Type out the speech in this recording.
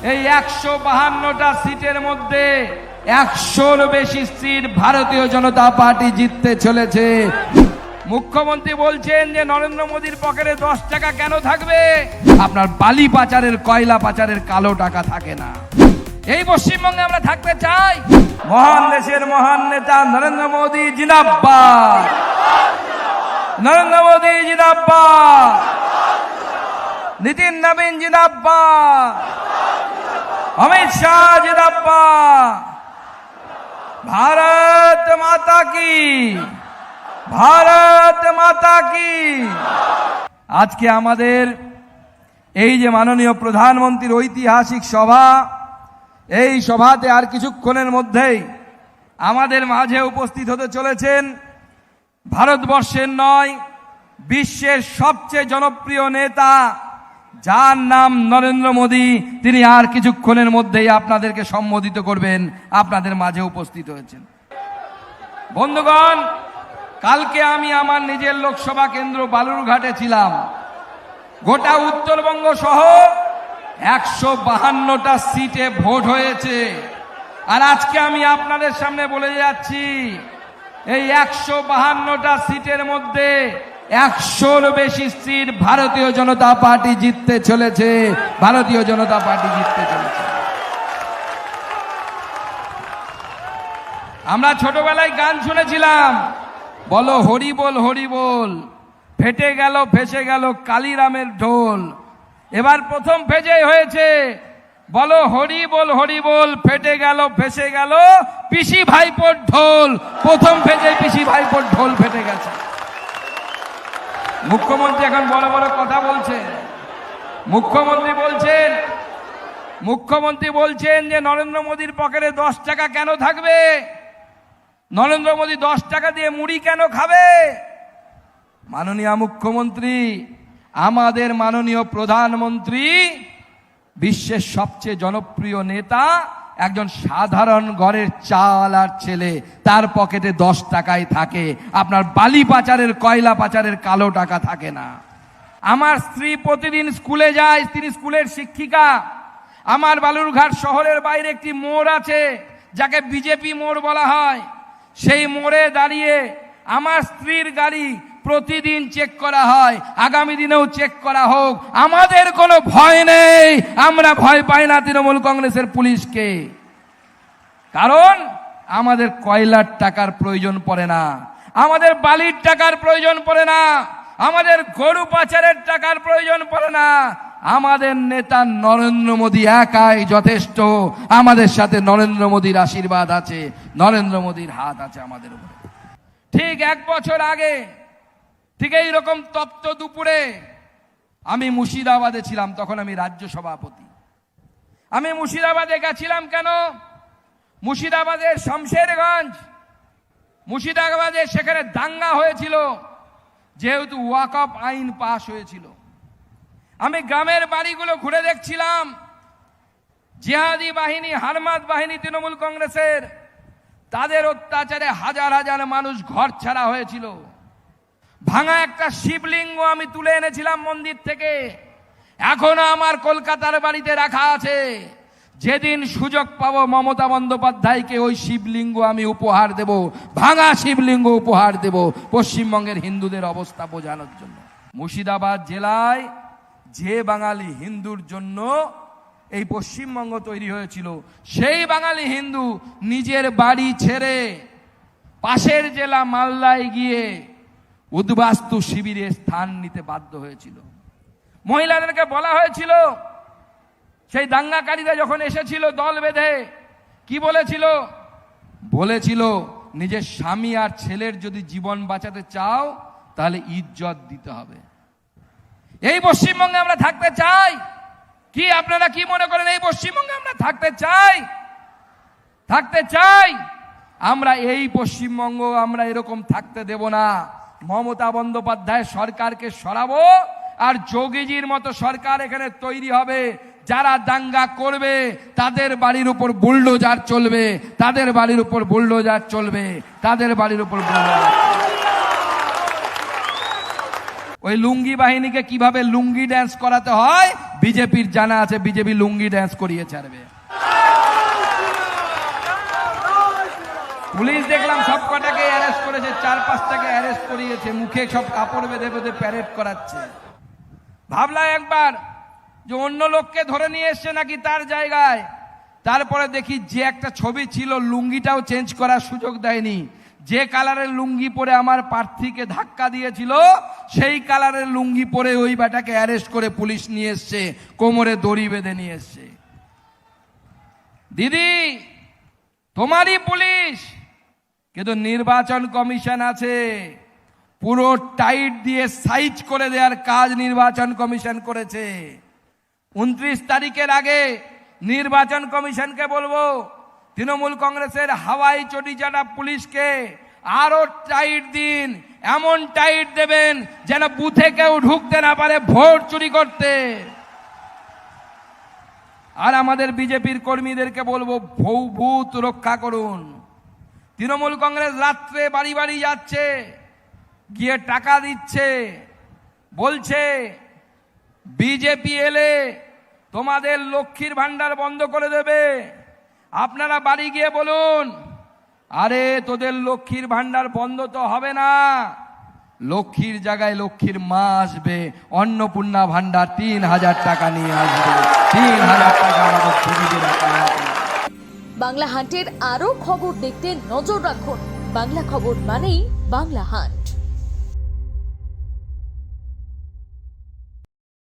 এই 152টা সিটের মধ্যে 100-র বেশি সিট ভারতীয় জনতা পার্টি জিততে চলেছে। মুখ্যমন্ত্রী বলছেন যে নরেন্দ্র মোদীর পকেটে 10 টাকা কেন থাকবে? আপনার বালি পাচারের, কয়লা পাচারের কালো টাকা থাকে না। এই পশ্চিমবঙ্গে আমরা থাকতে চাই। মহান দেশের মহান নেতা নরেন্দ্র মোদী জিন্দাবাদ, নরেন্দ্র মোদী জিন্দাবাদ, নীতিন নবীন জিন্দাবাদ, अमित शाह जिंदाबाद, भारत माता की, भारत माता की। আজকে আমাদের এই যে মাননীয় প্রধানমন্ত্রীর ঐতিহাসিক সভা, এই সভাতে আর কিছুক্ষণের মধ্যেই আমাদের মাঝে উপস্থিত হতে চলেছেন ভারতবর্ষের নয়, বিশ্বের সবচেয়ে জনপ্রিয় নেতা যার নাম নরেন্দ্র মোদী। তিনি আর কিছুক্ষণের মধ্যেই আপনাদেরকে সম্বোধিত করবেন, আপনাদের মাঝে উপস্থিত হয়েছেন। বন্ধুগণ, কালকে আমি আমার নিজের লোকসভা কেন্দ্র বালুরঘাটে ছিলাম। গোটা উত্তরবঙ্গ সহ 152টা সিটে ভোট হয়েছে। আর আজকে আমি আপনাদের সামনে বলে যাচ্ছি, এই 152টা সিটের মধ্যে 100-র বেশি সিট ভারতীয় জনতা পার্টি জিততে চলেছে, ভারতীয় জনতা পার্টি জিততে চলেছে। আমরা ছোটবেলায় গান শুনেছিলাম, বলো হরি বল হরি বল, ফেটে গেল ফেসে গেল কালীরামের ঢোল। এবার প্রথম ফেজে হয়েছে, বলো হরি বল, ফেটে গেল ফেসে গেল পিসি ভাইপোর ঢোল। প্রথম ফেজে পিসি ভাইপোর ঢোল ফেটে গেছে। মুখ্যমন্ত্রী এখন বড় বড় কথা বলছেন। মুখ্যমন্ত্রী বলছেন যে নরেন্দ্র মোদীর পকেটে 10 টাকা কেন থাকবে? নরেন্দ্র মোদী 10 টাকা দিয়ে মুড়ি কেন খাবে? মাননীয় মুখ্যমন্ত্রী, আমাদের মাননীয় প্রধানমন্ত্রী বিশ্বের সবচেয়ে জনপ্রিয় নেতা, একজন সাধারণ ঘরের চাল আর ছেলে, তার পকেটে 10 টাকাই থাকে। আপনার বালি পাচারের, কয়লা পাচারের কালো টাকা থাকে না। আমার স্ত্রী প্রতিদিন স্কুলে যায়, তিনি স্কুলের শিক্ষিকা। আমার বালুরঘাট শহরের বাইরে একটি মোড় আছে, যাকে বিজেপি মোড় বলা হয়। সেই মোড়ে দাঁড়িয়ে আমার স্ত্রীর গাড়ি প্রতিদিন চেক করা হয়, আগামী দিনেও চেক করা হোক। আমাদের কোনো ভয় নেই, আমরা ভয় পাই না তৃণমূল কংগ্রেসের পুলিশকে। কারণ আমাদের কয়লার টাকার প্রয়োজন পড়ে না, আমাদের বালির টাকার প্রয়োজন পড়ে না, আমাদের গরু পাচারের টাকার প্রয়োজন পড়ে না। আমাদের নেতা নরেন্দ্র মোদী একাই যথেষ্ট। আমাদের সাথে নরেন্দ্র মোদীর আশীর্বাদ আছে, নরেন্দ্র মোদীর হাত আছে আমাদের উপরে। ঠিক 1 বছর আগে ঠিক এইরকম তপ্ত দুপুরে আমি মুর্শিদাবাদে ছিলাম, তখন আমি রাজ্য সভাপতি। আমি মুর্শিদাবাদে গেছিলাম কেন? মুর্শিদাবাদের শমশেরগঞ্জ, মুর্শিদাবাদে সেখানে দাঙ্গা হয়েছিল, যেহেতু ওয়াকফ আইন পাশ হয়েছিল। আমি গ্রামের বাড়িগুলো ঘুরে দেখছিলাম, জিহাদি বাহিনী, হারমাত বাহিনী তৃণমূল কংগ্রেসের, তাদের অত্যাচারে হাজার হাজার মানুষ ঘর ছাড়া হয়েছিল। ভাঙা একটা শিবলিঙ্গ আমি তুলে এনেছিলাম মন্দির থেকে, এখনো আমার কলকাতার বাড়িতে রাখা আছে। যেদিন সুযোগ পাবো মমতা বন্দ্যোপাধ্যায়কে ওই শিবলিঙ্গ আমি উপহার দেব, ভাঙা শিবলিঙ্গ উপহার দেব, পশ্চিমবঙ্গের হিন্দুদের অবস্থা বোঝানোর জন্য। মুর্শিদাবাদ জেলায় যে বাঙালি হিন্দুর জন্য এই পশ্চিমবঙ্গ তৈরি হয়েছিল, সেই বাঙালি হিন্দু নিজের বাড়ি ছেড়ে পাশের জেলা মালদায় গিয়ে উদ্বাস্তু শিবিরে স্থান নিতে বাধ্য হয়েছিল। মহিলাদেরকে বলা হয়েছিল, সেই দাঙ্গাকারীরা যখন এসেছিল দল বেঁধে, কি বলেছিল নিজের স্বামী আর ছেলের যদি জীবন বাঁচাতে চাও তাহলে ইজ্জত দিতে হবে। এই পশ্চিমবঙ্গে আমরা থাকতে চাই কি? আপনারা কি মনে করেন এই পশ্চিমবঙ্গে আমরা থাকতে চাই? আমরা এই পশ্চিমবঙ্গ আমরা এরকম থাকতে দেব না। মমতা বন্দ্যোপাধ্যায় সরকারকে সরাবো, আর যোগীজির মতো সরকার এখানে তৈরি হবে। যারা দাঙ্গা করবে তাদের বাড়ির উপর বুলডোজার চলবে, তাদের বাড়ির উপর বুলডোজার চলবে, তাদের বাড়ির উপর বুলডোজার। ওই লুঙ্গি বাহিনীকে কিভাবে লুঙ্গি ড্যান্স করাতে হয় বিজেপির জানা আছে, বিজেপি লুঙ্গি ড্যান্স করিয়ে ছাড়বে। পুলিশ দেখলাম সব কটাকে অ্যারেস্ট করেছে, 4-5টাকে অ্যারেস্ট করিয়েছে, মুখে সব কাপড় বেঁধে বেঁধে প্যারেড করাচ্ছে। ভাবলাম একবার যে অন্য লোককে ধরে নিয়ে এসছে নাকি তার জায়গায়, তারপরে দেখি যে একটা ছবি ছিল লুঙ্গিটাও চেঞ্জ করার সুযোগ দেয়নি। যে কালারের লুঙ্গি পরে আমার প্রার্থীকে ধাক্কা দিয়েছিল সেই কালারের লুঙ্গি পরে ওই বেটাকে অ্যারেস্ট করে পুলিশ নিয়ে এসছে, কোমরে দড়ি বেঁধে নিয়ে এসছে। দিদি তোমারই পুলিশ, কিন্তু নির্বাচন কমিশন আছে, পুরো টাইট দিয়ে সাইজ করে দেওয়ার কাজ নির্বাচন কমিশন করেছে। 29 তারিখের আগে নির্বাচন কমিশনকে বলবো তৃণমূল কংগ্রেসের হাওয়াই চটিচাটা পুলিশকে আরো টাইট দিন, এমন টাইট দেবেন যেন বুথে কেউ ঢুকতে না পারে ভোট চুরি করতে। আর আমাদের বিজেপির কর্মীদেরকে বলবো ভূত রক্ষা করুন। তৃণমূল কংগ্রেস রাত্রে বাড়ি বাড়ি যাচ্ছে, গিয়ে টাকা দিচ্ছে, বলছে বিজেপি এলে তোমাদের লক্ষ্মীর ভান্ডার বন্ধ করে দেবে। আপনারা বাড়ি গিয়ে বলুন, আরে তোদের লক্ষ্মীর ভান্ডার বন্ধ তো হবে না, লক্ষ্মীর জায়গায় লক্ষ্মীর মা আসবে, অন্নপূর্ণা ভান্ডার 3000 টাকা নিয়ে আসবে, 3000 টাকা আমাদের দিদিদের অ্যাকাউন্টে। বাংলা হান্টের আরও খবর দেখতে নজর রাখুন। বাংলা খবর মানেই বাংলা হান্ট।